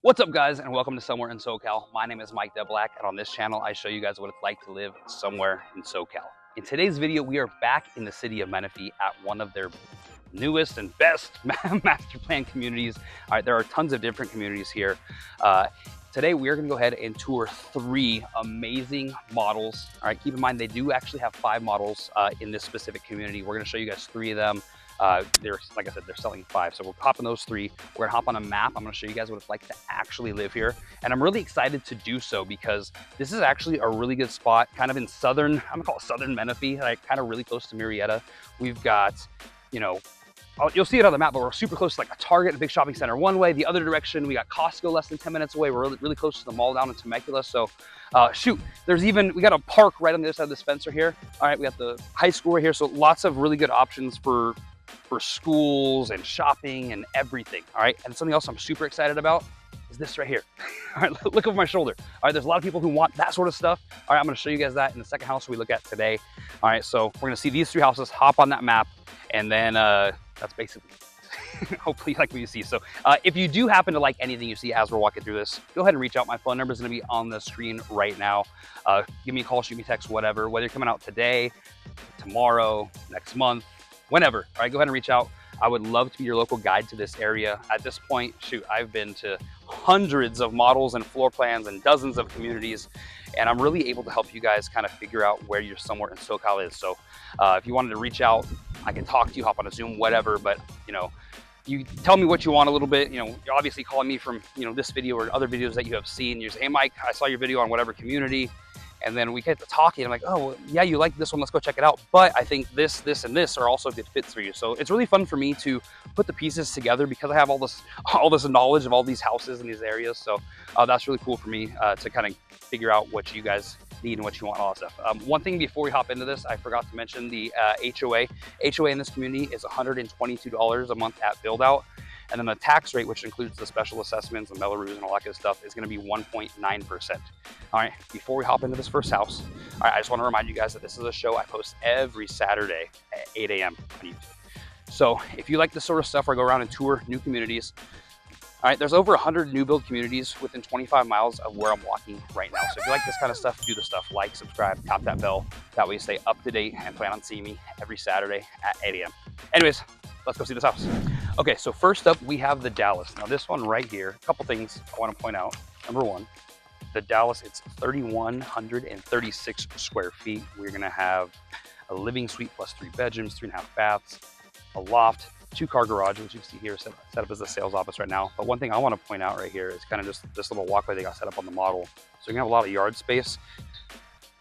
What's up, guys, and welcome to Somewhere in SoCal. My name is Mike DeBlack, and on this channel, I show you guys what it's like to live somewhere in SoCal. In today's video, we are back in the city of Menifee at one of their newest and best master plan communities. All right, there are tons of different communities here. Today, we are going to go ahead and tour 3 amazing models. All right, keep in mind, they do actually have 5 models in this specific community. We're going to show you guys 3 of them. Like I said, they're selling 5. So we'll hop on those 3. We're gonna hop on a map. I'm gonna show you guys what it's like to actually live here. And I'm really excited to do so because this is actually a really good spot, kind of in southern, I'm gonna call it southern Menifee, like kind of really close to Murrieta. We've got, you know, you'll see it on the map, but we're super close to like a Target, a big shopping center one way. The other direction, we got Costco less than 10 minutes away. We're really close to the mall down in Temecula. So shoot, we got a park right on the other side of this fence here. All right, we got the high school right here. So lots of really good options for schools and shopping and everything. All right, and something else I'm super excited about is this right here. All right, look over my shoulder. All right, there's a lot of people who want that sort of stuff. All right, I'm gonna show you guys that in the second house we look at today. All right, so we're gonna see these 3 houses, hop on that map, and then that's basically hopefully like what you see. So if you do happen to like anything you see as we're walking through this, go ahead and reach out. My phone number is going to be on the screen right now. Give me a call, shoot me a text, whatever, whether you're coming out today, tomorrow, next month, whenever. All right, go ahead and reach out. I would love to be your local guide to this area. At this point, shoot, I've been to hundreds of models and floor plans and dozens of communities, and I'm really able to help you guys kind of figure out where your somewhere in SoCal is. So if you wanted to reach out, I can talk to you, hop on a Zoom, whatever, but you tell me what you want a little bit. You're obviously calling me from this video or other videos that you have seen. You say, hey Mike, I saw your video on whatever community. And then we get to talking. I'm like, oh, well, yeah, you like this one. Let's go check it out. But I think this, and this are also good fits for you. So it's really fun for me to put the pieces together because I have all this knowledge of all these houses in these areas. So that's really cool for me to kind of figure out what you guys need and what you want, all that stuff. One thing before we hop into this, I forgot to mention the HOA. HOA in this community is $122 a month at build out. And then the tax rate, which includes the special assessments and Mello-Roos and all that good stuff, is going to be 1.9%. All right, before we hop into this first house, all right, I just want to remind you guys that this is a show I post every Saturday at 8 a.m. on YouTube. So if you like this sort of stuff where I go around and tour new communities, all right, there's over 100 new build communities within 25 miles of where I'm walking right now. So if you like this kind of stuff, do the stuff, like, subscribe, tap that bell. That way you stay up to date and plan on seeing me every Saturday at 8 a.m. Anyways, let's go see this house. Okay, so first up, we have the Dallas. Now this one right here, a couple things I want to point out. Number one, the Dallas, it's 3,136 square feet. We're gonna have a living suite plus 3 bedrooms, 3.5 baths, a loft, 2-car garage, which you see here set up as a sales office right now. But one thing I want to point out right here is kind of just this little walkway they got set up on the model. So you're gonna have a lot of yard space.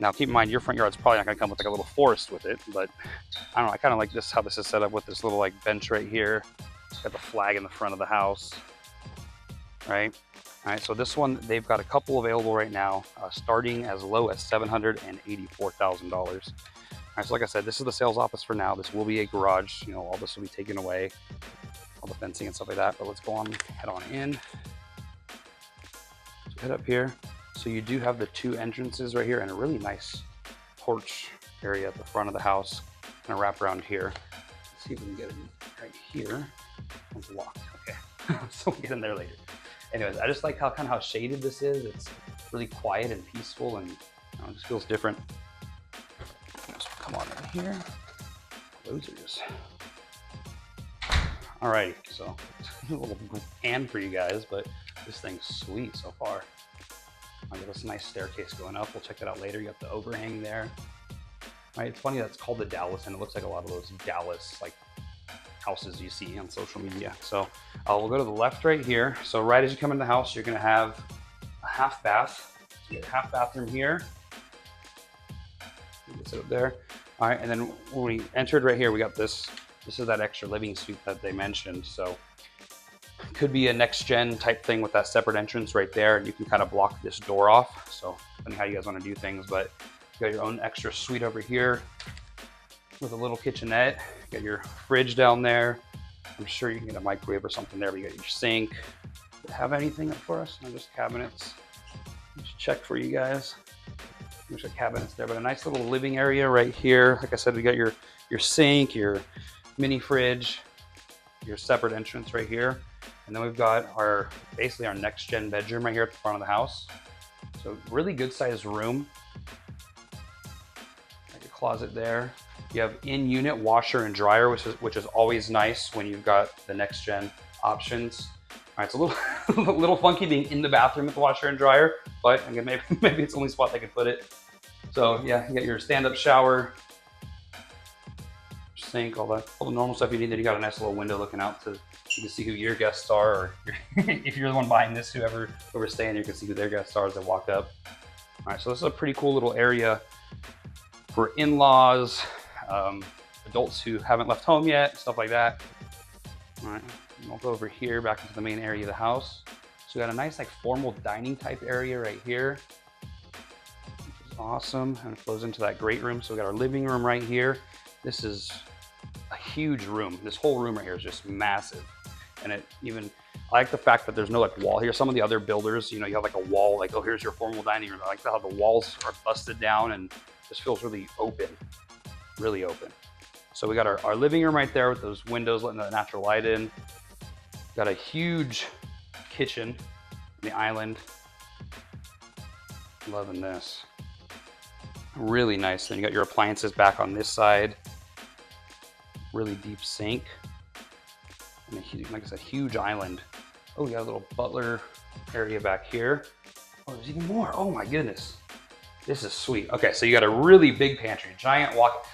Now keep in mind, your front yard's probably not gonna come with like a little forest with it, but I don't know, I kind of like this, how this is set up with this little like bench right here. Got the flag in the front of the house, right? All right, so this one, they've got a couple available right now, starting as low as $784,000. All right, so like I said, this is the sales office for now. This will be a garage. All this will be taken away, all the fencing and stuff like that. But let's go on, head on in. So head up here. So you do have the 2 entrances right here and a really nice porch area at the front of the house. Gonna wrap around here. Let's see if we can get it right here. It's locked. Okay, so we'll get in there later. Anyways, I just like how shaded this is. It's really quiet and peaceful, and it just feels different. So come on in here. Those are just. Alrighty, so a little pan for you guys, but this thing's sweet so far. I'll get us a nice staircase going up. We'll check that out later. You got the overhang there. All right, it's funny that's called the Dallas, and it looks like a lot of those Dallas like houses you see on social media. So we'll go to the left right here. So right as you come in the house, you're gonna have a half bath. So you get a half bathroom here. Sit up there. All right, and then when we entered right here, we got this. This is that extra living suite that they mentioned. So could be a next gen type thing with that separate entrance right there, and you can kind of block this door off. So depending how you guys want to do things, but you got your own extra suite over here with a little kitchenette. You got your fridge down there. I'm sure you can get a microwave or something there, but you got your sink. Do you have anything up for us? No, just cabinets. Just check for you guys. There's your cabinets there, but a nice little living area right here. Like I said, we got your sink, your mini fridge, your separate entrance right here. And then we've got basically our next gen bedroom right here at the front of the house. So really good sized room. Like a closet there. You have in-unit washer and dryer, which is always nice when you've got the next gen options. All right, it's a little a little funky being in the bathroom with the washer and dryer, but again, maybe it's the only spot they could put it. So yeah, you got your stand-up shower, sink, all the normal stuff you need. Then you got a nice little window looking out so you can see who your guests are, or if you're the one buying this, whoever's staying, you can see who their guests are as they walk up. All right, so this is a pretty cool little area for in-laws, adults who haven't left home yet, stuff like that. All right, we'll go over here back into the main area of the house. So we got a nice like formal dining type area right here, which is awesome, and it flows into that great room. So we got our living room right here. This is a huge room. This whole room right here is just massive, and I like the fact that there's no like wall here. Some of the other builders, you know, you have like a wall, like, oh, here's your formal dining room. I like how the walls are busted down and just feels really open, really open. So we got our living room right there with those windows letting the natural light in. Got a huge kitchen in the island. Loving this. Really nice. Then you got your appliances back on this side. Really deep sink. And like I said, huge island. Oh, we got a little butler area back here. Oh, there's even more. Oh my goodness. This is sweet. Okay, so you got a really big pantry, giant walk.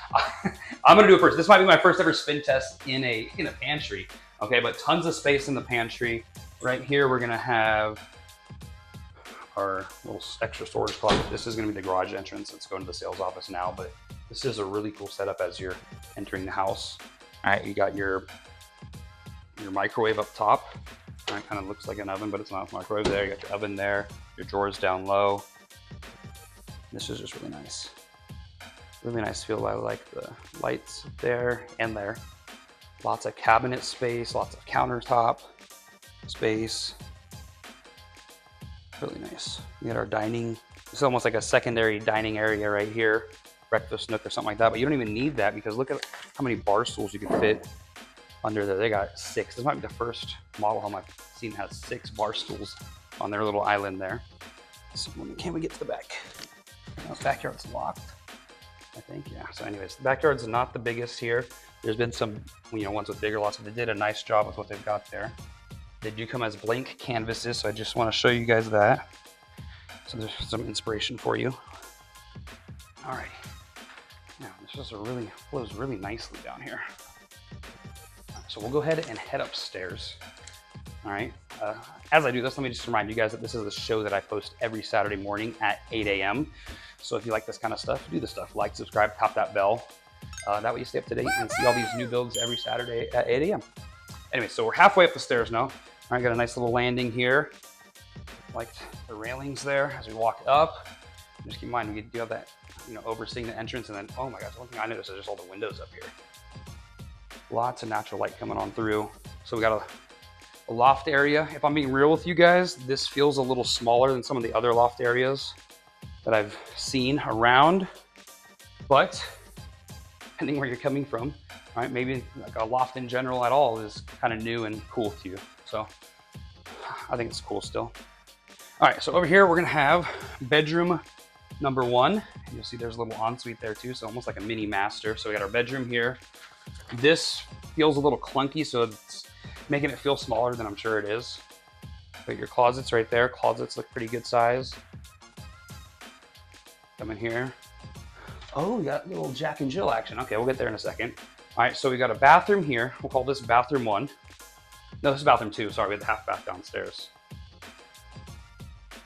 I'm gonna do it first. This might be my first ever spin test in a pantry. Okay, but tons of space in the pantry. Right here, we're gonna have our little extra storage closet. This is gonna be the garage entrance. Let's go into the sales office now, but this is a really cool setup as you're entering the house. All right, you got your microwave up top. It kind of looks like an oven, but it's not a microwave there. You got your oven there, your drawers down low. This is just really nice. Really nice feel. I like the lights there and there. Lots of cabinet space, lots of countertop space. Really nice. We got our dining. It's almost like a secondary dining area right here. Breakfast nook or something like that, but you don't even need that because look at how many bar stools you can fit under there. They got 6. This might be the first model home I've seen that has 6 bar stools on their little island there. So can we get to the back? The backyard's locked, I think, yeah. So anyways, the backyard's not the biggest here. There's been some, ones with bigger lots, but they did a nice job with what they've got there. They do come as blank canvases, so I just want to show you guys that. So there's some inspiration for you. All right. Now, this just flows really nicely down here. So we'll go ahead and head upstairs. All right. As I do this, let me just remind you guys that this is a show that I post every Saturday morning at 8 a.m. So if you like this kind of stuff, do the stuff. Like, subscribe, tap that bell. That way you stay up to date and see all these new builds every Saturday at 8 a.m. Anyway, so we're halfway up the stairs now. All right, got a nice little landing here. Like the railings there as we walk up. Just keep in mind, we do have that, overseeing the entrance. And then, oh my gosh, one thing I noticed is just all the windows up here. Lots of natural light coming on through. So we got a loft area. If I'm being real with you guys, this feels a little smaller than some of the other loft areas that I've seen around, but depending where you're coming from, all right, maybe like a loft in general at all is kind of new and cool to you. So I think it's cool still. All right, so over here, we're gonna have bedroom number 1. You'll see there's a little ensuite there too, so almost like a mini master. So we got our bedroom here. This feels a little clunky, so it's making it feel smaller than I'm sure it is. But your closets right there. Closets look pretty good size. Come in here. Oh, we got a little Jack and Jill action. Okay, we'll get there in a second. All right, so we got a bathroom here. We'll call this bathroom 1. No, this is bathroom 2. Sorry, we have the half bath downstairs.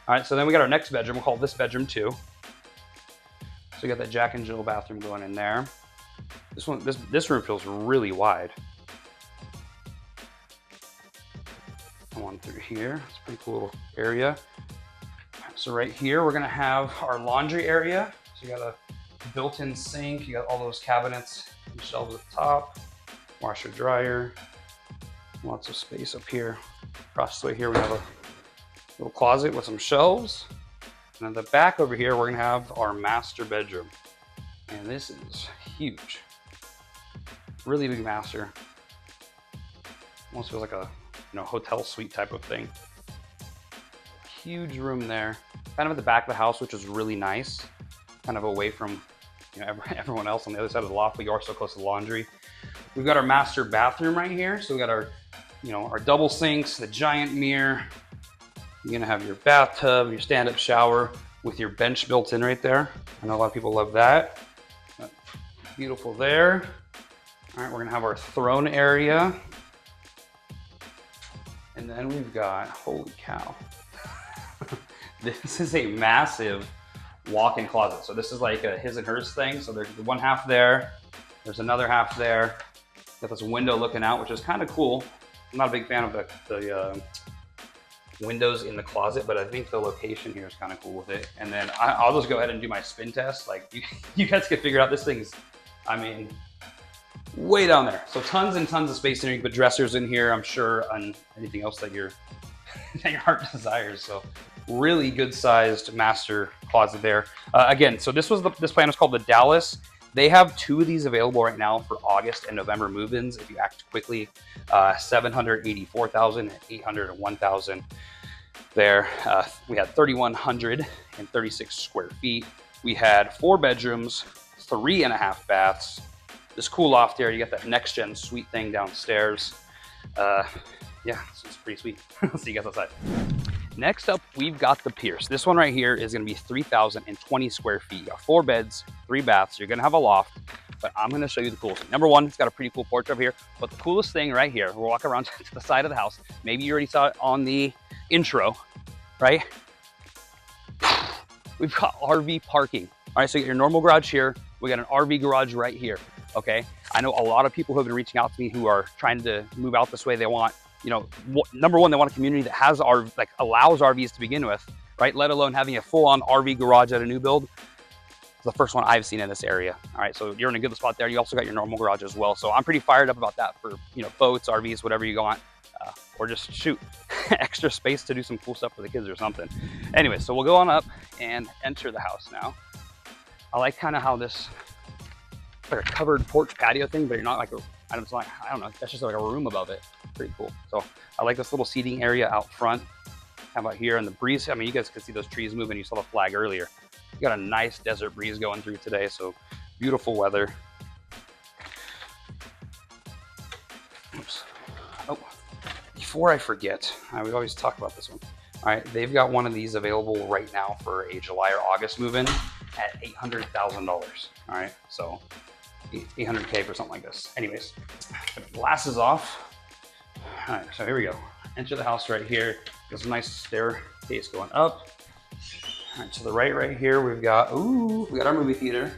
All right, so then we got our next bedroom. We'll call this bedroom 2. So we got that Jack and Jill bathroom going in there. This room feels really wide. Come on through here. It's a pretty cool little area. So right here, we're gonna have our laundry area. So you got a built-in sink. You got all those cabinets and shelves at the top. Washer, dryer. Lots of space up here. Across the way here, we have a little closet with some shelves. And at the back over here, we're gonna have our master bedroom. And this is huge. Really big master. Almost feels like a hotel suite type of thing. Huge room there, kind of at the back of the house, which is really nice, kind of away from everyone else on the other side of the loft, but you are so close to the laundry. We've got our master bathroom right here. So we got our, our double sinks, the giant mirror. You're gonna have your bathtub, your stand-up shower with your bench built in right there. I know a lot of people love that. Beautiful there. All right, we're gonna have our throne area. And then we've got, holy cow. This is a massive walk-in closet. So this is like a his and hers thing. So there's one half there, there's another half there. Got this window looking out, which is kind of cool. I'm not a big fan of the windows in the closet, but I think the location here is kind of cool with it. And then I'll just go ahead and do my spin test. Like you guys can figure out this thing's, I mean, way down there. So tons and tons of space in here. You can put dressers in here, I'm sure, on anything else that your heart desires. So really good sized master closet there. Again, so this plan was called the Dallas. They have 2 of these available right now for August and November move-ins. If you act quickly, 784,000 and 801,000 there. We had 3,136 square feet. We had 4 bedrooms, 3.5 baths. This cool loft there, you got that next gen suite thing downstairs. Yeah, it's pretty sweet. I'll see you guys outside. Next up, we've got the Pierce. This one right here is gonna be 3,020 square feet. You got 4 beds, 3 baths. You're gonna have a loft, but I'm gonna show you the coolest thing. Number one, it's got a pretty cool porch over here, but the coolest thing right here, we'll walk around to the side of the house. Maybe you already saw it on the intro, right? We've got RV parking. All right, so you got your normal garage here. We got an RV garage right here, okay? I know a lot of people who have been reaching out to me who are trying to move out this way. They want, number one, they want a community that has allows RVs to begin with, right? Let alone having a full-on RV garage at a new build. It's the first one I've seen in this area. All right, so you're in a good spot there. You also got your normal garage as well. So I'm pretty fired up about that for, boats, RVs, whatever you want, or just shoot, extra space to do some cool stuff for the kids or something. Anyway, so we'll go on up and enter the house now. I like kind of how this, like a covered porch patio thing, but you're not like I don't know, that's just like a room above it. Pretty cool. So I like this little seating area out front. How about here in the breeze? I mean, you guys can see those trees moving. You saw the flag earlier. You got a nice desert breeze going through today, so beautiful weather. Oops. Oh, before I forget, we always talk about this one. All right, they've got one of these available right now for a July or August move-in at $800,000. All right, so 800K for something like this. Anyways, glasses off. All right, so here we go. Enter the house right here. There's a nice staircase going up. All right, to the right here, we got our movie theater.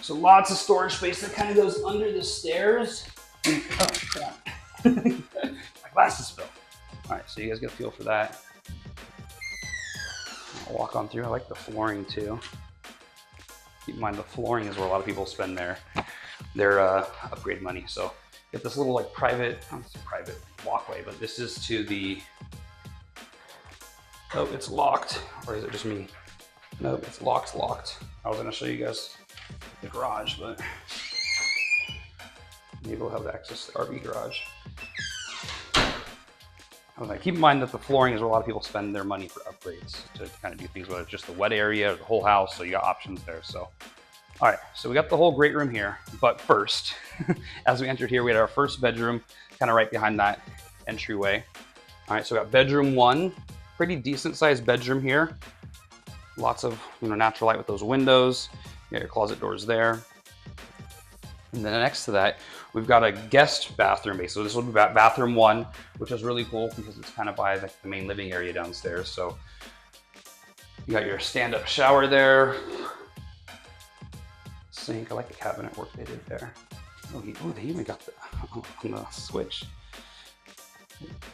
So lots of storage space that kind of goes under the stairs. Oh, crap. My glasses fell. All right, so you guys get a feel for that. I'll walk on through. I like the flooring too. Keep in mind the flooring is where a lot of people spend their upgrade money. So get this little like private walkway, but this is to the, oh, it's locked, or is it just me? Nope, it's locked. I was gonna show you guys the garage, but maybe we'll have access to the RV garage. Okay, keep in mind that the flooring is where a lot of people spend their money for upgrades to kind of do things, whether it's just the wet area or the whole house, so you got options there. So, all right, so we got the whole great room here, but first, as we entered here, we had our first bedroom kind of right behind that entryway. All right, so we got bedroom 1, pretty decent sized bedroom here. Lots of natural light with those windows. You got your closet doors there. And then next to that, we've got a guest bathroom base. So this will be bathroom 1, which is really cool because it's kind of by the main living area downstairs. So you got your stand-up shower there. Sink, I like the cabinet work they did there. Oh, they even got the, on the switch.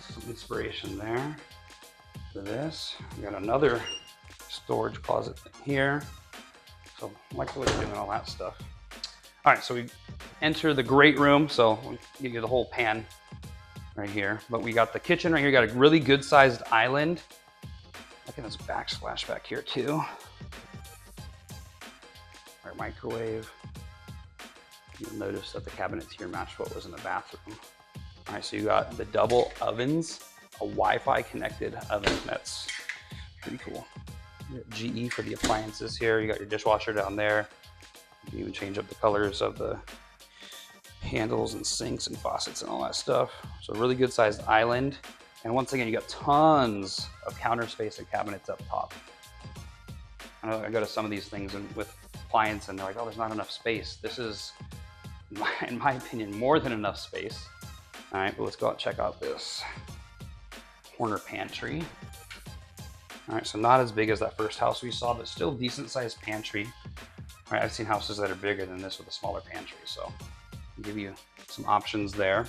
Some inspiration there for this. We got another storage closet here. So I like the way they're doing all that stuff. All right, so we enter the great room. So we'll give you the whole pan right here. But we got the kitchen right here. We got a really good sized island. Look at this backsplash back here too. Our microwave. You'll notice that the cabinets here match what was in the bathroom. All right, so you got the double ovens a Wi-Fi connected oven. That's pretty cool. You got GE for the appliances here. You got your dishwasher down there. You can even change up the colors of the handles and sinks and faucets and all that stuff. So really good sized island. And once again, you got tons of counter space and cabinets up top. I know I go to some of these things and with clients and they're like, oh, there's not enough space. This is, in my opinion, more than enough space. All right, but let's go out and check out this corner pantry. All right, so not as big as that first house we saw, but still decent sized pantry. All right, I've seen houses that are bigger than this with a smaller pantry, so I'll give you some options there.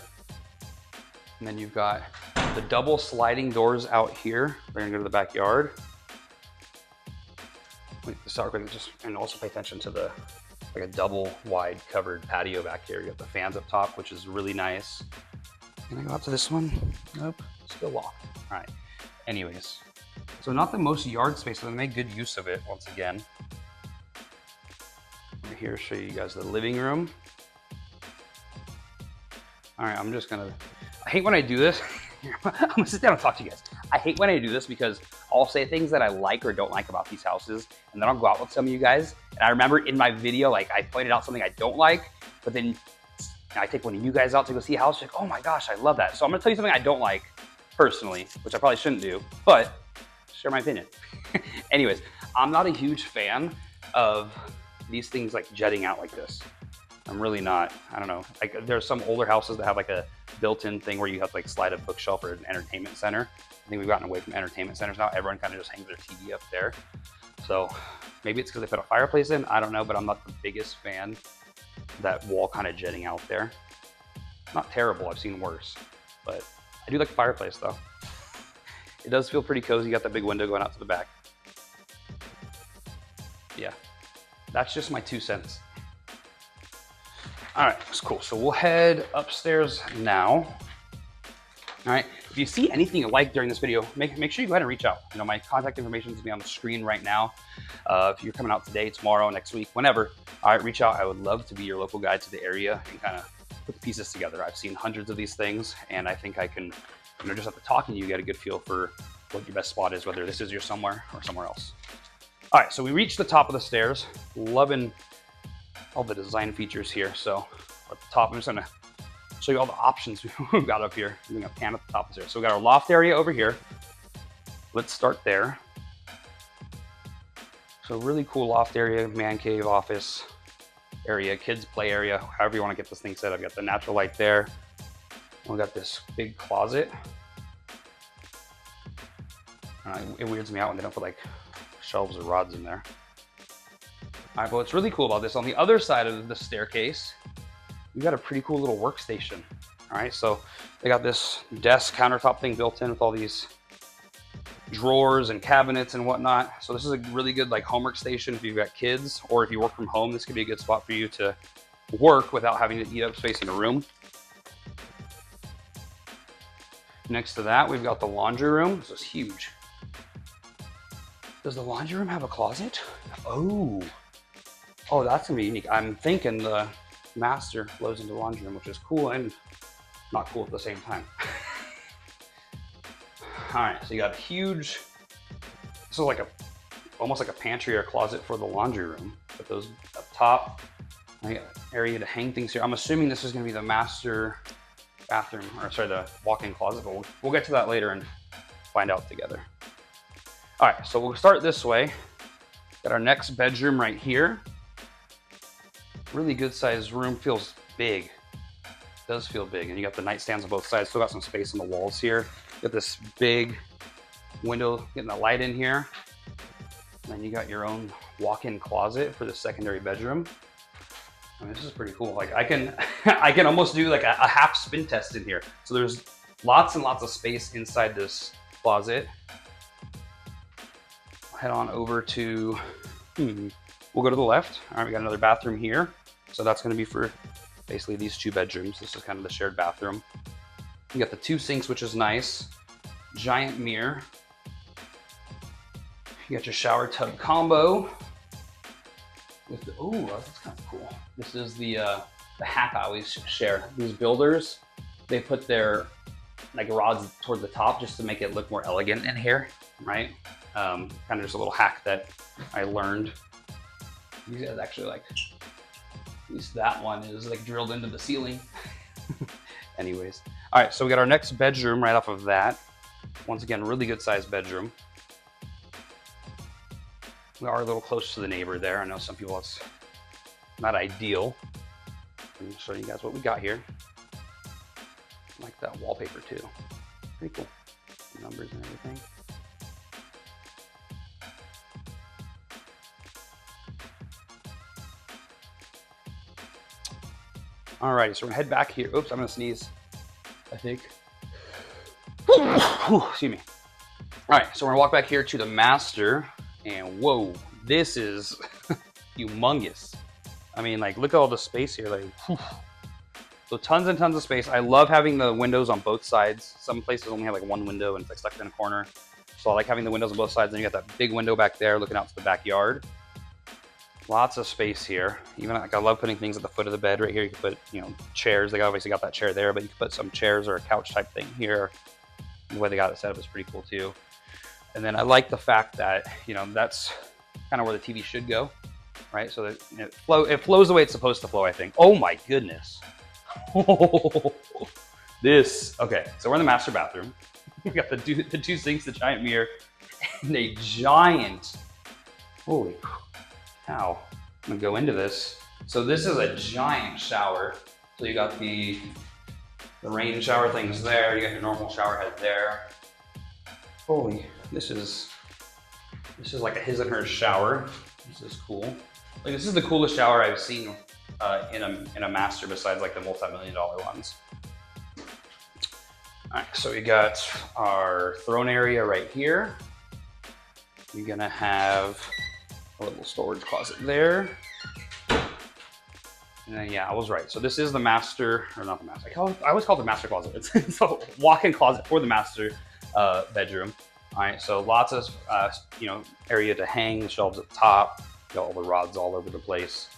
And then you've got the double sliding doors out here. We're gonna go to the backyard. Start quickly, and also pay attention to the like a double wide covered patio back here. You got the fans up top, which is really nice. Can I go out to this one? Nope, still locked. All right. Anyways, so not the most yard space, but they make good use of it once again. Over here, show you guys the living room. All right, I'm just gonna. I hate when I do this. I'm gonna sit down and talk to you guys. I hate when I do this because I'll say things that I like or don't like about these houses, and then I'll go out with some of you guys. And I remember in my video, like I pointed out something I don't like, but then I take one of you guys out to go see a house. You're like, oh my gosh, I love that. So I'm gonna tell you something I don't like personally, which I probably shouldn't do, but share my opinion. Anyways, I'm not a huge fan of these things like jetting out like this. I'm really not. I don't know. Like there's some older houses that have like a built-in thing where you have to like slide a bookshelf or an entertainment center. I think we've gotten away from entertainment centers now. Everyone kind of just hangs their TV up there. So maybe it's because they put a fireplace in. I don't know, but I'm not the biggest fan of that wall kind of jetting out there. Not terrible. I've seen worse, but I do like the fireplace though. It does feel pretty cozy. You got that big window going out to the back. Yeah, that's just my 2 cents. All right, that's cool. So we'll head upstairs now. All right, if you see anything you like during this video, make sure you go ahead and reach out. You know, my contact information is gonna be on the screen right now. If you're coming out today, tomorrow, next week, whenever, all right, reach out. I would love to be your local guide to the area and kind of put the pieces together. I've seen hundreds of these things, and I think I can, you know, just after talking to you, get a good feel for what your best spot is, whether this is your somewhere or somewhere else. All right, so we reached the top of the stairs. Loving all the design features here. So at the top, I'm just gonna show you all the options we've got up here. We're gonna pan at the top of the stairs. So we got our loft area over here. Let's start there. So really cool loft area, man cave, office area, kids play area, however you want to get this thing set up. You got the natural light there. We got this big closet. It weirds me out when they don't put like shelves or rods in there. All right, but what's really cool about this, on the other side of the staircase, we got a pretty cool little workstation. All right, so they got this desk countertop thing built in with all these drawers and cabinets and whatnot. So this is a really good like homework station if you've got kids, or if you work from home, this could be a good spot for you to work without having to eat up space in a room. Next to that, we've got the laundry room. This is huge. Does the laundry room have a closet? Oh, that's gonna be unique. I'm thinking the master flows into the laundry room, which is cool and not cool at the same time. All right, so you got a huge, this is like almost like a pantry or closet for the laundry room. Put those up top. I got an area to hang things here. I'm assuming this is gonna be the master bathroom, or sorry, the walk-in closet, but we'll get to that later and find out together. All right, so we'll start this way. Got our next bedroom right here. Really good sized room, feels big. It does feel big, and you got the nightstands on both sides. Still got some space on the walls here. Got this big window, getting the light in here. And then you got your own walk-in closet for the secondary bedroom. I mean, this is pretty cool. Like I can almost do like a half spin test in here. So there's lots and lots of space inside this closet. Head on over to, we'll go to the left. All right, we got another bathroom here. So that's gonna be for basically these 2 bedrooms. This is kind of the shared bathroom. You got the 2 sinks, which is nice. Giant mirror. You got your shower tub combo. With the, oh, that's kind of cool. This is the hack I always share. These builders, they put their like rods towards the top just to make it look more elegant in here, right? Kind of just a little hack that I learned. These guys actually like, at least that one is like drilled into the ceiling. Anyways, all right, so we got our next bedroom right off of that. Once again, really good sized bedroom. We are a little close to the neighbor there. I know some people it's not ideal. I'm just showing you guys what we got here. I like that wallpaper too. Pretty cool. The numbers and everything. Alrighty, so we're gonna head back here. Oops, I'm gonna sneeze, I think. Excuse me. All right, so we're gonna walk back here to the master, and whoa, this is humongous. I mean, like, look at all the space here, like, so tons and tons of space. I love having the windows on both sides. Some places only have like one window and it's like stuck in a corner. So I like having the windows on both sides, and you got that big window back there looking out to the backyard. Lots of space here. Even like I love putting things at the foot of the bed right here. You can put, you know, chairs. They obviously got that chair there, but you can put some chairs or a couch type thing here. The way they got it set up is pretty cool too. And then I like the fact that, you know, that's kind of where the TV should go, right? So that, you know, it flows the way it's supposed to flow, I think. Oh my goodness. This, okay, so we're in the master bathroom. We got the two sinks, the giant mirror, and a giant, holy cow. I'm gonna go into this. So this is a giant shower. So you got the rain shower things there. You got your normal shower head there. Holy, this is like a his and hers shower. This is cool. Like, this is the coolest shower I've seen in a master besides like the multi-million-dollar ones. All right, so we got our throne area right here. You're gonna have a little storage closet there. And then, yeah, I was right. So this is the master, or not the master. I always call it the master closet. It's a walk-in closet for the master bedroom. All right, so lots of you know, area to hang, the shelves at the top. Got all the rods all over the place.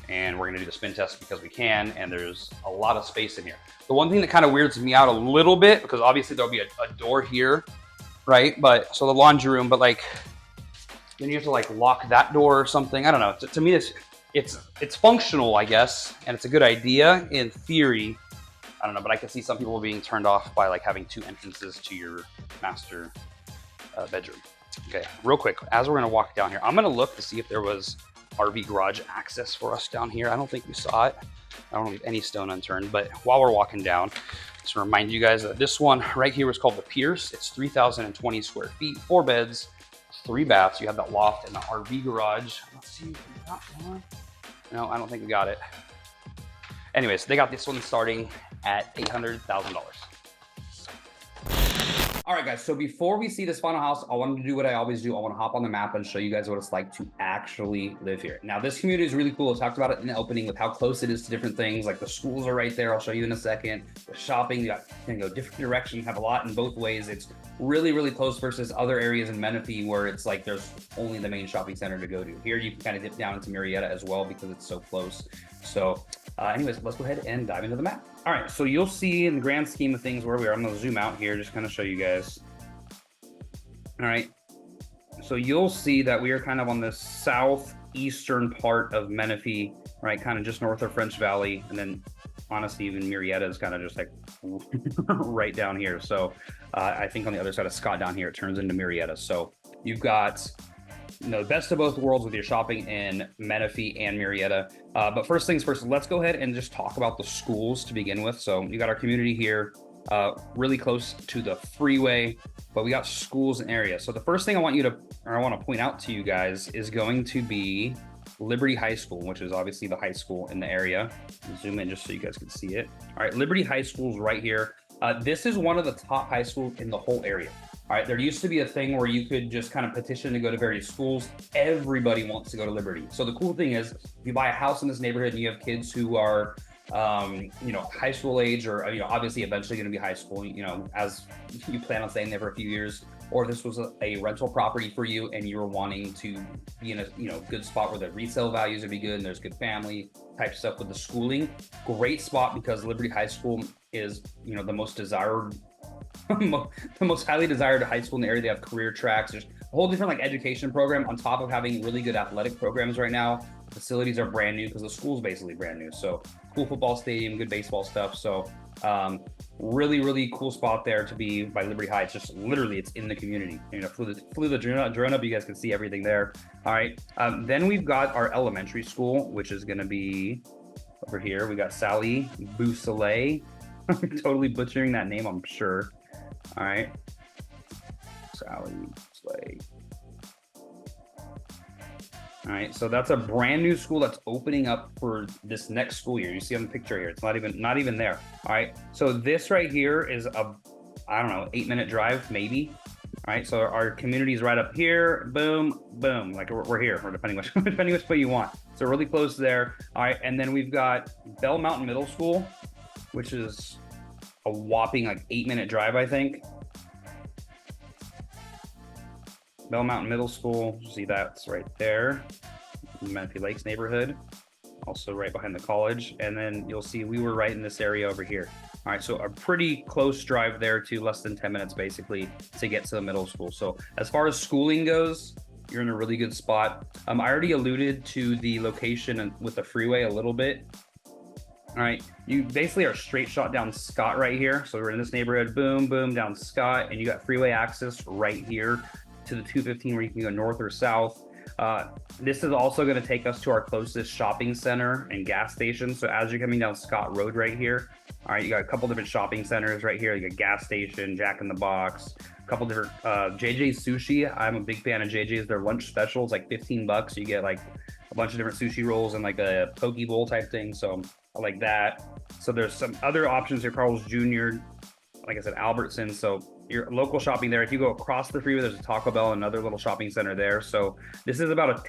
And we're gonna do the spin test because we can, and there's a lot of space in here. The one thing that kind of weirds me out a little bit, because obviously there'll be a door here, right? But so the laundry room, but like, then you have to like lock that door or something. I don't know. To me, it's functional, I guess, and it's a good idea in theory. I don't know, but I can see some people being turned off by like having two entrances to your master bedroom. Okay, real quick, as we're gonna walk down here, I'm gonna look to see if there was RV garage access for us down here. I don't think we saw it. I don't leave any stone unturned, but while we're walking down, just to remind you guys that this one right here was called the Pierce. It's 3,020 square feet, 4 beds, 3 baths. You have that loft and the RV garage. Let's see if we got one. No, I don't think we got it. Anyways, they got this one starting at $800,000. All right, guys, so before we see this final house, I wanted to do what I always do. I want to hop on the map and show you guys what it's like to actually live here. Now, this community is really cool. I talked about it in the opening with how close it is to different things. Like the schools are right there. I'll show you in a second. The shopping, you can go different directions, have a lot in both ways. It's really, really close versus other areas in Menifee where it's like there's only the main shopping center to go to. Here, you can kind of dip down into Murrieta as well because it's so close. So anyways, let's go ahead and dive into the map. All right, so you'll see in the grand scheme of things where we are. I'm gonna zoom out here, just kind of show you guys. All right, so you'll see that we are kind of on the southeastern part of Menifee, right? Kind of just north of French Valley. And then honestly, even Murrieta is kind of just like right down here. So I think on the other side of Scott down here, it turns into Murrieta. So you've got, you know, the best of both worlds with your shopping in Menifee and Murrieta. But first things first, let's go ahead and just talk about the schools to begin with. So you got our community here, really close to the freeway, but we got schools and areas. So the first thing I want to point out to you guys is going to be Liberty High School, which is obviously the high school in the area. Zoom in just so you guys can see it. All right, Liberty High School is right here. This is one of the top high schools in the whole area. All right, there used to be a thing where you could just kind of petition to go to various schools. Everybody wants to go to Liberty. So the cool thing is, if you buy a house in this neighborhood and you have kids who are, you know, high school age, or, you know, obviously eventually going to be high school, you know, as you plan on staying there for a few years, or this was a rental property for you and you were wanting to be in a, you know, good spot where the resale values would be good and there's good family type stuff with the schooling, great spot because Liberty High School is, you know, the most desired the most highly desired high school in the area. They have career tracks. There's a whole different like education program on top of having really good athletic programs right now. The facilities are brand new because the school's basically brand new. So cool football stadium, good baseball stuff. So really, really cool spot there to be by Liberty High. It's just literally, it's in the community. You know, flew the drone up, you guys can see everything there. All right. Then we've got our elementary school, which is going to be over here. We got Sally Beausoleil. I'm totally butchering that name, I'm sure. All right. Sally Beausoleil. All right, so that's a brand new school that's opening up for this next school year. You see on the picture here, it's not even there. All right, so this right here is a, I don't know, 8-minute drive maybe. All right, so our community is right up here. Boom, boom, like we're here, or depending which way you want. So really close there. All right, and then we've got Bell Mountain Middle School, which is a whopping like 8-minute drive, I think. Bell Mountain Middle School, see that's right there, Menifee Lakes neighborhood, also right behind the college. And then you'll see we were right in this area over here. All right, so a pretty close drive there to less than 10 minutes basically to get to the middle school. So as far as schooling goes, you're in a really good spot. I already alluded to the location with the freeway a little bit. All right, you basically are straight shot down Scott right here. So we're in this neighborhood, boom, boom, down Scott, and you got freeway access right here to the 215 where you can go north or south. This is also going to take us to our closest shopping center and gas station. So as you're coming down Scott Road right here, all right, you got a couple different shopping centers right here. You got gas station, Jack in the Box, a couple different JJ's Sushi. I'm a big fan of JJ's. Their lunch specials like $15. You get like a bunch of different sushi rolls and like a poke bowl type thing. So I like that. So there's some other options here. Carl's Jr., like I said, Albertson. So your local shopping there. If you go across the freeway, there's a Taco Bell, another little shopping center there. So this is about a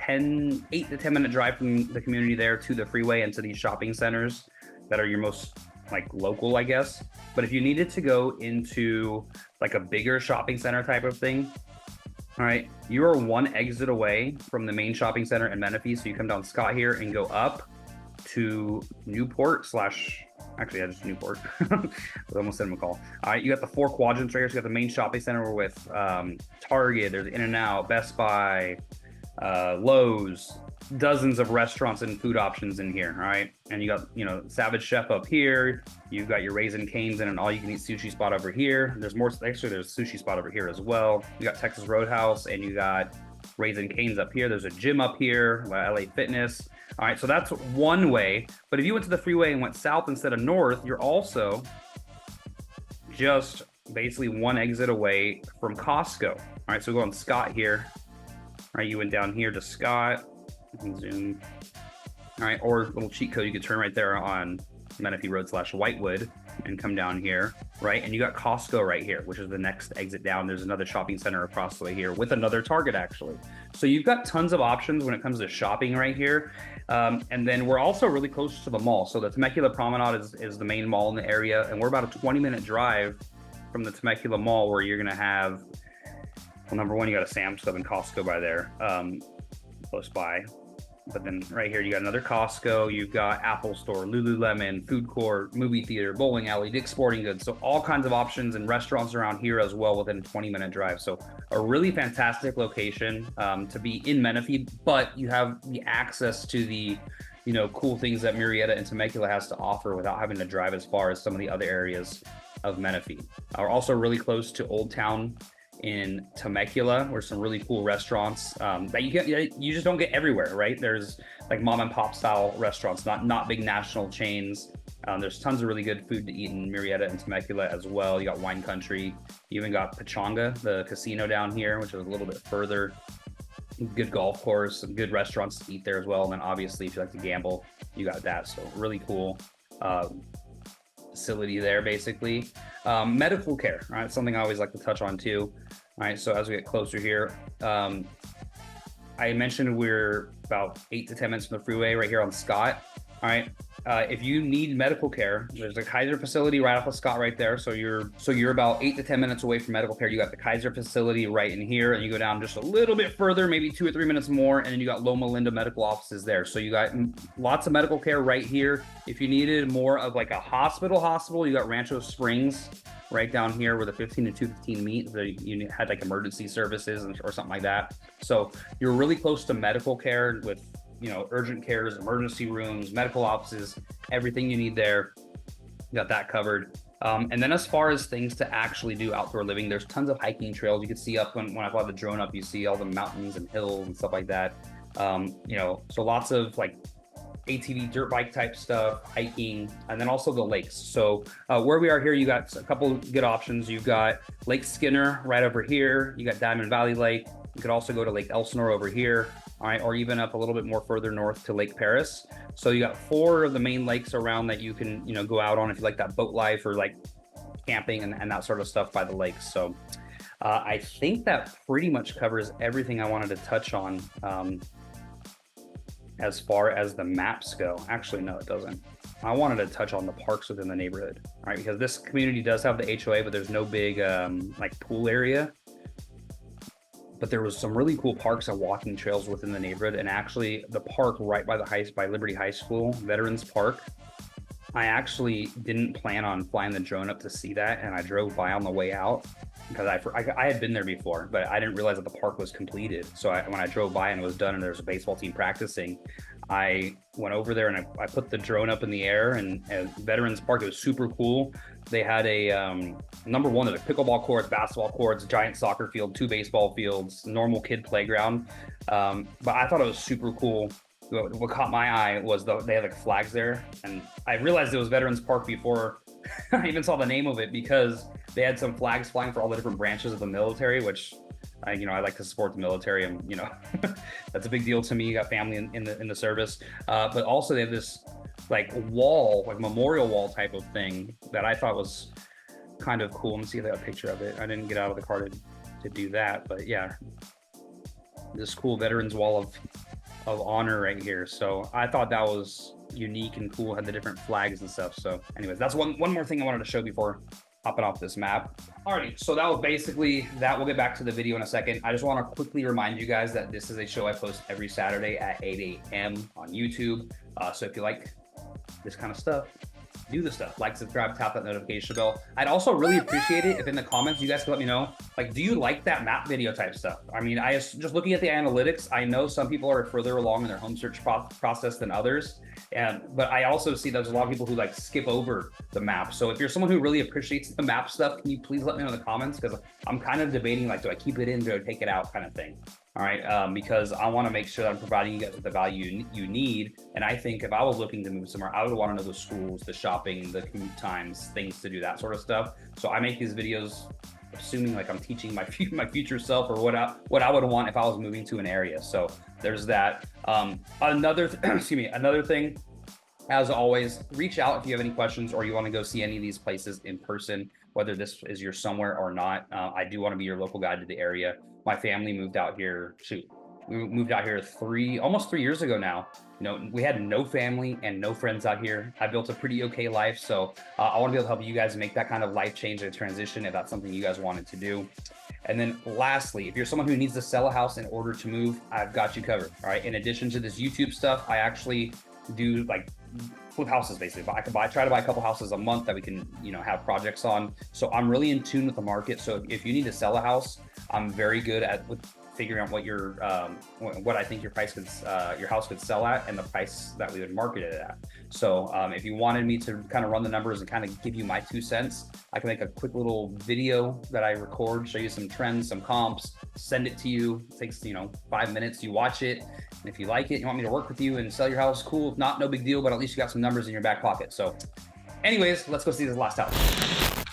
8 to 10 minute drive from the community there to the freeway and to these shopping centers that are your most like local, I guess. But if you needed to go into like a bigger shopping center type of thing, all right, you are one exit away from the main shopping center in Menifee. So you come down Scott here and go up to Newport actually, just Newport. I almost sent him a call. All right, you got the 4 quadrants right here. So you got the main shopping center with Target, there's In-N-Out, Best Buy, Lowe's, dozens of restaurants and food options in here. All right, and you got, you know, Savage Chef up here. You've got your Raising Cane's and an all-you-can-eat sushi spot over here. There's more. Actually, there's a sushi spot over here as well. You got Texas Roadhouse, and you got Raising Cane's up here. There's a gym up here, LA Fitness. All right, so that's one way. But if you went to the freeway and went south instead of north, you're also just basically one exit away from Costco. All right, so go on Scott here. All right, you went down here to Scott. Zoom. All right, or a little cheat code, you could turn right there on Menifee Road / Whitewood and come down here, right? And you got Costco right here, which is the next exit down. There's another shopping center across the way here with another Target, actually. So you've got tons of options when it comes to shopping right here. And then we're also really close to the mall. So the Temecula Promenade is the main mall in the area. And we're about a 20-minute drive from the Temecula Mall, where you're going to have, well, number one, you got a Sam's Club and Costco by there, close by. But then right here, you got another Costco, you've got Apple Store, Lululemon, food court, movie theater, bowling alley, Dick's Sporting Goods. So all kinds of options and restaurants around here as well within a 20-minute drive. So a really fantastic location to be in Menifee, but you have the access to the, you know, cool things that Murrieta and Temecula has to offer without having to drive as far as some of the other areas of Menifee. We're also really close to Old Town in Temecula, where some really cool restaurants that you just don't get everywhere, right? There's like mom and pop style restaurants, not big national chains. There's tons of really good food to eat in Murrieta and Temecula as well. You got Wine Country, you even got Pechanga, the casino down here, which is a little bit further. Good golf course, some good restaurants to eat there as well. And then obviously, if you like to gamble, you got that. So really cool facility there, basically. Medical care, right? Something I always like to touch on too. All right, so as we get closer here, I mentioned we're about 8 to 10 minutes from the freeway right here on Scott. All right, if you need medical care, there's a Kaiser facility right off of Scott right there. So you're about 8 to 10 minutes away from medical care. You got the Kaiser facility right in here, and you go down just a little bit further, maybe 2 or 3 minutes more, and then you got Loma Linda medical offices there. So you got lots of medical care right here. If you needed more of like a hospital, you got Rancho Springs right down here where the 15 and 215 meet. You had like emergency services or something like that. So you're really close to medical care with, you know, urgent cares, emergency rooms, medical offices, everything you need there. You got that covered. And then as far as things to actually do outdoor living, there's tons of hiking trails. You can see up when I fly the drone up, you see all the mountains and hills and stuff like that. You know, so lots of like ATV dirt bike type stuff, hiking, and then also the lakes. So where we are here, you got a couple good options. You've got Lake Skinner right over here. You got Diamond Valley Lake. You could also go to Lake Elsinore over here. All right, or even up a little bit more further north to Lake Paris. So you got 4 of the main lakes around that you can, you know, go out on if you like that boat life or like camping and that sort of stuff by the lakes. So I think that pretty much covers everything I wanted to touch on as far as the maps go. Actually, no, it doesn't. I wanted to touch on the parks within the neighborhood, all right, because this community does have the HOA, but there's no big like pool area. But there was some really cool parks and walking trails within the neighborhood. And actually the park right by by Liberty High School, Veterans Park, I actually didn't plan on flying the drone up to see that. And I drove by on the way out because I had been there before, but I didn't realize that the park was completed. So when I drove by and it was done and there was a baseball team practicing, I went over there and I put the drone up in the air, and Veterans Park, it was super cool. They had a number one, there's pickleball courts, basketball courts, giant soccer field, 2 baseball fields, normal kid playground. But I thought it was super cool. What caught my eye was they had like flags there, and I realized it was Veterans Park before I even saw the name of it, because they had some flags flying for all the different branches of the military, which I like to support the military, and that's a big deal to me. You got family in the service, but also they have this like wall, like memorial wall type of thing that I thought was kind of cool. Let me see if I got a picture of it. I didn't get out of the car to do that, but yeah, this cool Veterans Wall of honor right here. So I thought that was unique and cool, had the different flags and stuff. So anyways, that's one more thing I wanted to show before hopping off this map. Alrighty, so that was basically that. We'll get back to the video in a second. I just want to quickly remind you guys that this is a show I post every Saturday at 8 a.m. on YouTube. So if you like this kind of stuff, do the stuff, like, subscribe, tap that notification bell. I'd also really appreciate it if in the comments you guys could let me know, like, do you like that map video type stuff? I mean, just looking at the analytics, I know some people are further along in their home search process than others, but I also see there's a lot of people who like skip over the map. So if you're someone who really appreciates the map stuff, can you please let me know in the comments, because I'm kind of debating, like, do I keep it in, do I take it out kind of thing. All right, because I want to make sure that I'm providing you guys with the value you need. And I think if I was looking to move somewhere, I would want to know the schools, the shopping, the commute times, things to do, that sort of stuff. So I make these videos assuming like I'm teaching my future self, or what I would want if I was moving to an area. So there's that. Another thing, as always, reach out if you have any questions or you want to go see any of these places in person, whether this is your somewhere or not. I do want to be your local guide to the area. My family moved out here, we moved out here almost 3 years ago now. We had no family and no friends out here. I built a pretty okay life. So I want to be able to help you guys make that kind of life change and transition if that's something you guys wanted to do. And then lastly, if you're someone who needs to sell a house in order to move, I've got you covered. All right. In addition to this YouTube stuff, I actually do like flip houses basically. I try to buy a couple houses a month that we can, have projects on. So I'm really in tune with the market. So if you need to sell a house, I'm very good with figuring out what I think your house could sell at, and the price that we would market it at. So if you wanted me to kind of run the numbers and kind of give you my 2 cents, I can make a quick little video that I record, show you some trends, some comps, send it to you. It takes 5 minutes. You watch it, and if you like it, you want me to work with you and sell your house, cool. If not, no big deal, but at least you got some numbers in your back pocket. So anyways, let's go see this last house.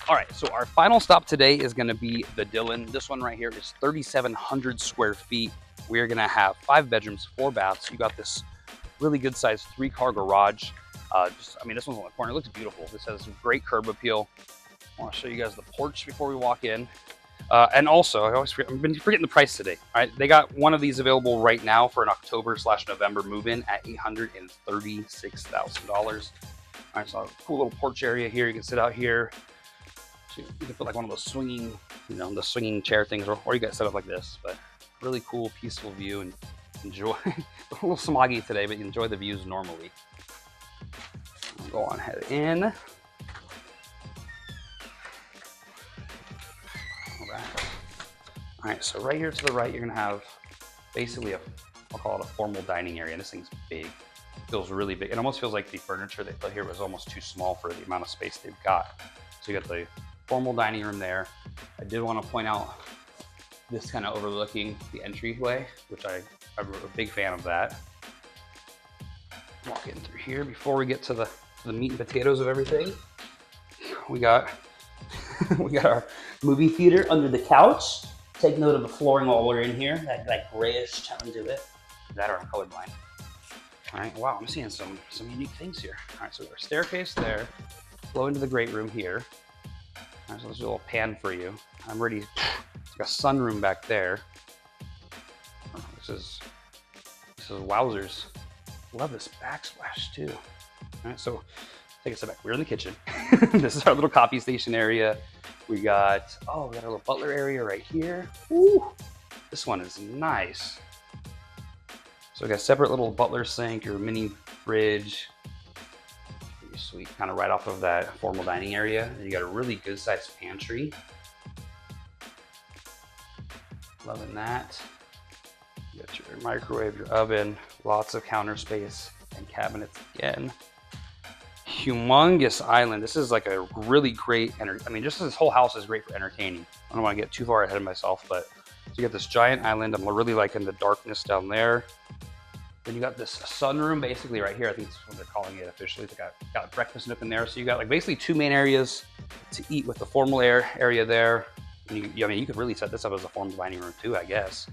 All right, so our final stop today is going to be the Dillon. This one right here is 3,700 square feet. We're going to have 5 bedrooms, 4 baths. You got this really good sized 3-car garage. This one's on the corner. It looks beautiful. This has great curb appeal. I want to show you guys the porch before we walk in. And also, I've been forgetting the price today. All right, they got one of these available right now for an October/November move-in at $836,000. All right, so a cool little porch area here. You can sit out here. So you can put like one of those swinging, the swinging chair things, or you got set up like this. But really cool, peaceful view, and enjoy. A little smoggy today, but you enjoy the views normally. I'll go on head in. All right, so right here to the right, you're gonna have basically I'll call it a formal dining area. And this thing's big. It feels really big. It almost feels like the furniture they put here was almost too small for the amount of space they've got. So you got the formal dining room there. I did want to point out this kind of overlooking the entryway, which I'm a big fan of that. Walk in through here before we get to the meat and potatoes of everything. We got our movie theater under the couch. Take note of the flooring while we're in here. That grayish tone to it. That or I'm colorblind. All right, wow, I'm seeing some unique things here. All right, so we have our staircase there. Flow into the great room here. All right, so there's a little pan for you. I'm ready. It's like a sunroom back there. This is wowzers. Love this backsplash too. All right, so take a step back. We're in the kitchen. This is our little coffee station area. We got a little butler area right here. Ooh, this one is nice. So we got a separate little butler sink, your mini fridge. Pretty sweet, kind of right off of that formal dining area. And you got a really good sized pantry. Loving that. You got your microwave, your oven, lots of counter space and cabinets again. Humongous island. This is like a really great, just this whole house is great for entertaining. I don't want to get too far ahead of myself, but so you got this giant island. I'm really liking the darkness down there. Then you got this sunroom basically right here. I think that's what they're calling it officially. They got a breakfast nook in there. So you got like basically two main areas to eat with the formal area there. And you could really set this up as a formal dining room too, I guess.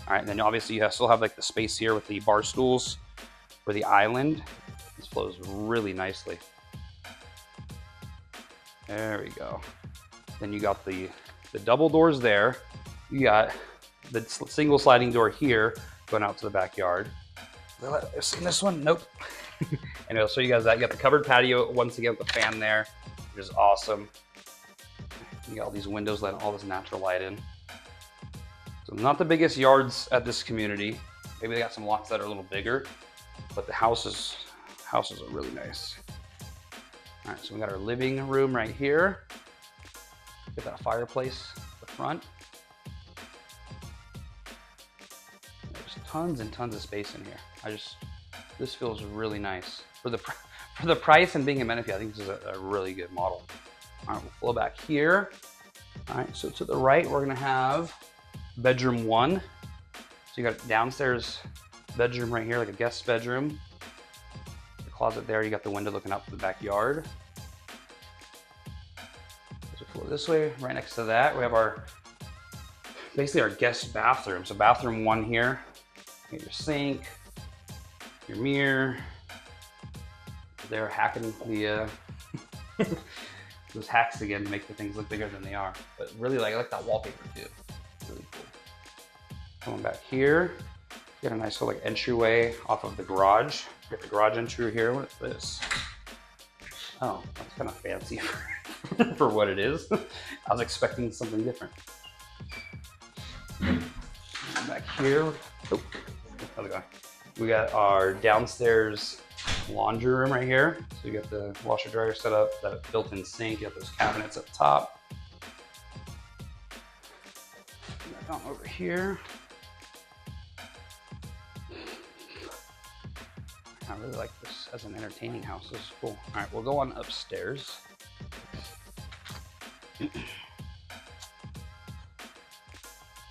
All right, and then obviously you still have like the space here with the bar stools for the island. This flows really nicely. There we go. Then you got the double doors there. You got the single sliding door here going out to the backyard. I've seen this one? Nope. And I'll show you guys that. You got the covered patio once again with the fan there, which is awesome. You got all these windows letting all this natural light in. So not the biggest yards at this community. Maybe they got some lots that are a little bigger, but the houses are really nice. All right, so we got our living room right here. Get that fireplace at the front. There's tons and tons of space in here. This feels really nice. For the price and being in Menifee, I think this is a really good model. All right, we'll flow back here. All right, so to the right, we're gonna have bedroom 1. So you got downstairs bedroom right here, like a guest bedroom. The closet there, you got the window looking out to the backyard. As we flow this way, right next to that, we have basically our guest bathroom. So bathroom 1 here. You got your sink, your mirror. They're hacking the those hacks again to make the things look bigger than they are. But really, I like that wallpaper too. Really cool. Coming back here, you got a nice little entryway off of the garage. You got the garage entry here. What is this? Oh, that's kind of fancy for what it is. I was expecting something different. Back here, we got our downstairs laundry room right here. So you got the washer dryer set up, that built-in sink, you got those cabinets up top. Back on over here. I really like this as an entertaining house. This is cool. All right, we'll go on upstairs. Really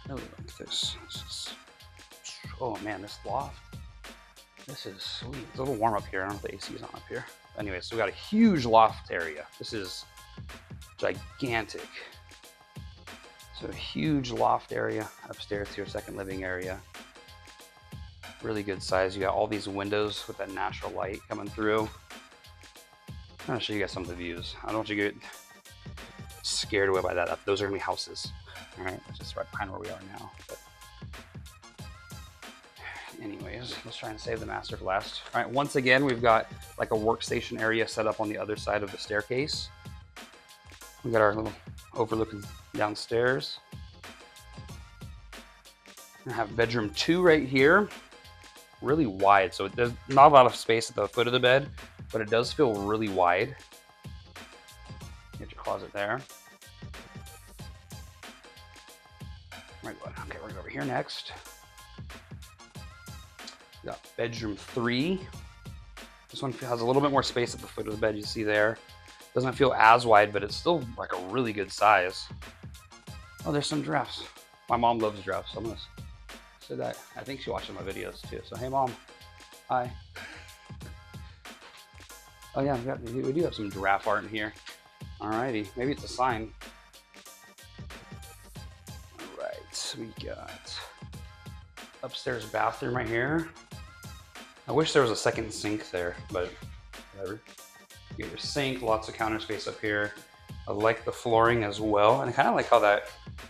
like this. Oh man, this loft. This is sweet. It's a little warm up here. I don't know if the AC is on up here. Anyway, so we got a huge loft area. This is gigantic. So a huge loft area upstairs to your second living area. Really good size. You got all these windows with that natural light coming through. I'm gonna show you guys some of the views. I don't want you to get scared away by that. Those are gonna be houses. All right, that's just right behind where we are now. But anyways, let's try and save the master for last. All right, once again, we've got like a workstation area set up on the other side of the staircase. We got our little overlooking downstairs. I have bedroom 2 right here, really wide. So there's not a lot of space at the foot of the bed, but it does feel really wide. Get your closet there. Right, okay, we're gonna go over here next. We got bedroom 3. This one has a little bit more space at the foot of the bed, you see there. Doesn't feel as wide, but it's still like a really good size. Oh, there's some giraffes. My mom loves giraffes, so I'm gonna say that. I think she watches my videos too. So hey, Mom. Hi. Oh yeah, we do have some giraffe art in here. Alrighty, maybe it's a sign. Alright, we got upstairs bathroom right here. I wish there was a second sink there, but whatever. You get your sink, lots of counter space up here. I like the flooring as well, and I kind of like how that,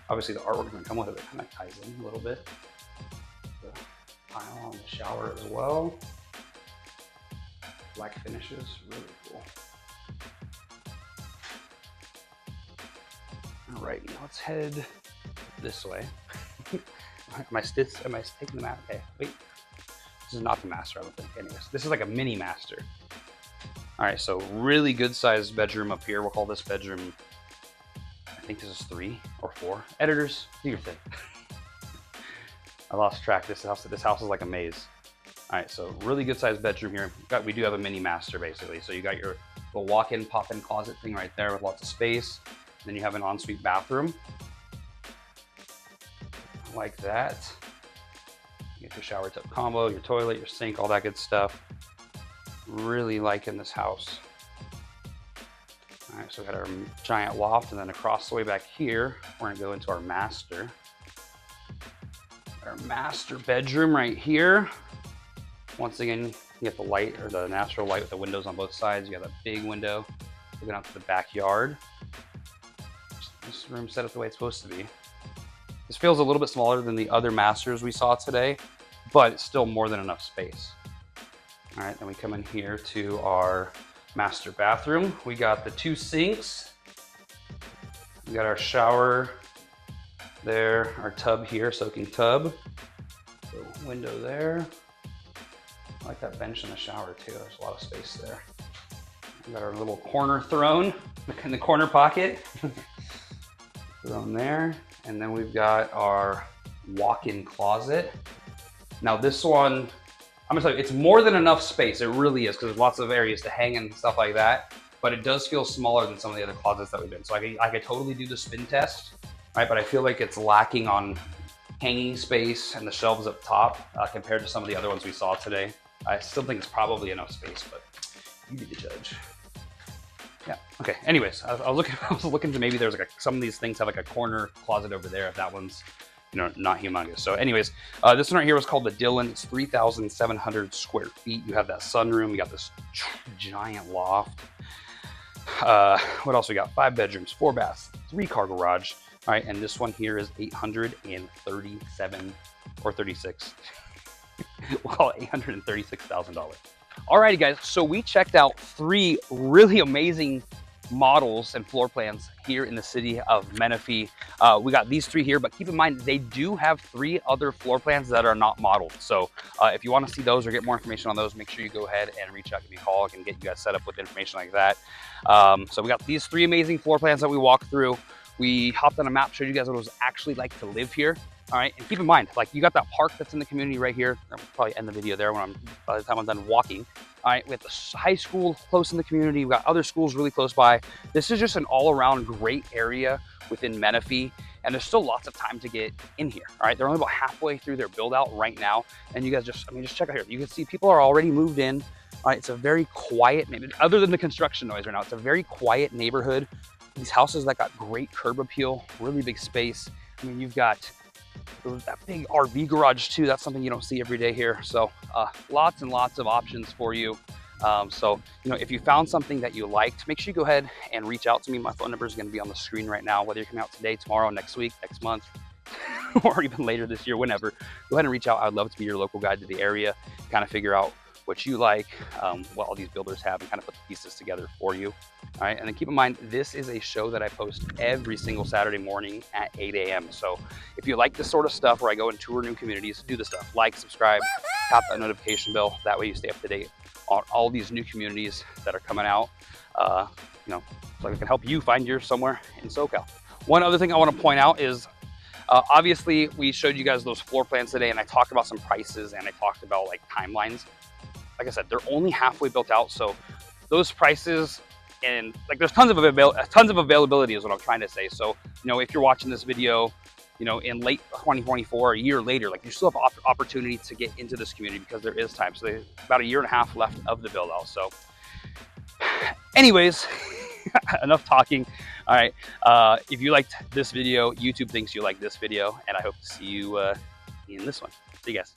obviously the artwork doesn't come with it, but it kind of ties in a little bit. The tile on the shower as well. Black finishes, really cool. All right, now let's head this way. am I taking the map? Okay, wait. This is not the master, I don't think. Anyways, this is like a mini master. All right, so really good sized bedroom up here. We'll call this bedroom, I think this is 3 or 4. Editors, do your thing. I lost track. This house is like a maze. All right, so really good sized bedroom here. We do have a mini master basically. So you got your little walk-in, pop-in closet thing right there with lots of space. Then you have an ensuite bathroom. Like that. You get your shower tub combo, your toilet, your sink, all that good stuff. Really liking this house. All right, so we got our giant loft, and then across the way back here, we're gonna go into our master. Our master bedroom right here. Once again, you get the light, or the natural light with the windows on both sides. You got that big window looking out to the backyard. This room set up the way it's supposed to be. This feels a little bit smaller than the other masters we saw today, but it's still more than enough space. All right, then we come in here to our master bathroom. We got the 2 sinks. We got our shower there, our tub here, soaking tub. The window there. I like that bench in the shower too. There's a lot of space there. We got our little corner throne in the corner pocket. Throne there. And then we've got our walk-in closet. Now this one, I'm gonna tell you, it's more than enough space. It really is, because there's lots of areas to hang and stuff like that. But it does feel smaller than some of the other closets that we've been. So I could totally do the spin test, right? But I feel like it's lacking on hanging space and the shelves up top compared to some of the other ones we saw today. I still think it's probably enough space, but you be the judge. Yeah. Okay. Anyways, I was looking to maybe there's like some of these things have like a corner closet over there if that one's, you know, not humongous. So anyways, this one right here was called the Dylan. It's 3,700 square feet. You have that sunroom. You got this giant loft. What else we got? 5 bedrooms, 4 baths, 3 car garage. All right, and this one here is 837 or 36. We'll call it $836,000. Alrighty guys, so we checked out 3 really amazing models and floor plans here in the city of Menifee. We got these 3 here, but keep in mind they do have 3 other floor plans that are not modeled. So if you want to see those or get more information on those, make sure you go ahead and reach out, give me a call. I can get you guys set up with information like that. So we got these 3 amazing floor plans that we walked through. We hopped on a map, showed you guys what it was actually like to live here. All right, and keep in mind, like you got that park that's in the community right here. I'll probably end the video there by the time I'm done walking. All right, we have the high school close in the community. We've got other schools really close by. This is just an all-around great area within Menifee, and there's still lots of time to get in here. All right, they're only about halfway through their build out right now, and you guys just check out here. You can see people are already moved in. All right, it's a very quiet neighborhood. Other than the construction noise right now, it's a very quiet neighborhood. These houses that got great curb appeal, really big space. I mean, you've got that big RV garage too. That's something you don't see every day here. So lots and lots of options for you. So, you know, if you found something that you liked, make sure you go ahead and reach out to me. My phone number is going to be on the screen right now, whether you're coming out today, tomorrow, next week, next month, or even later this year, whenever. Go ahead and reach out. I'd love to be your local guide to the area, kind of figure out what you like, what all these builders have, and kind of put the pieces together for you. All right, and then keep in mind, this is a show that I post every single Saturday morning at 8 a.m. So if you like this sort of stuff where I go and tour new communities, do the stuff. Like, subscribe, tap that notification bell. That way you stay up to date on all these new communities that are coming out, you know, so I can help you find yours somewhere in SoCal. One other thing I want to point out is, obviously we showed you guys those floor plans today, and I talked about some prices, and I talked about like timelines. Like I said, they're only halfway built out, so those prices, and like there's tons of availability is what I'm trying to say. So, you know, if you're watching this video, you know, in late 2024, a year later, like you still have opportunity to get into this community because there is time. So there's about a year and a half left of the build out. So anyways, enough talking. All right. If you liked this video, YouTube thinks you like this video, and I hope to see you in this one. See you guys.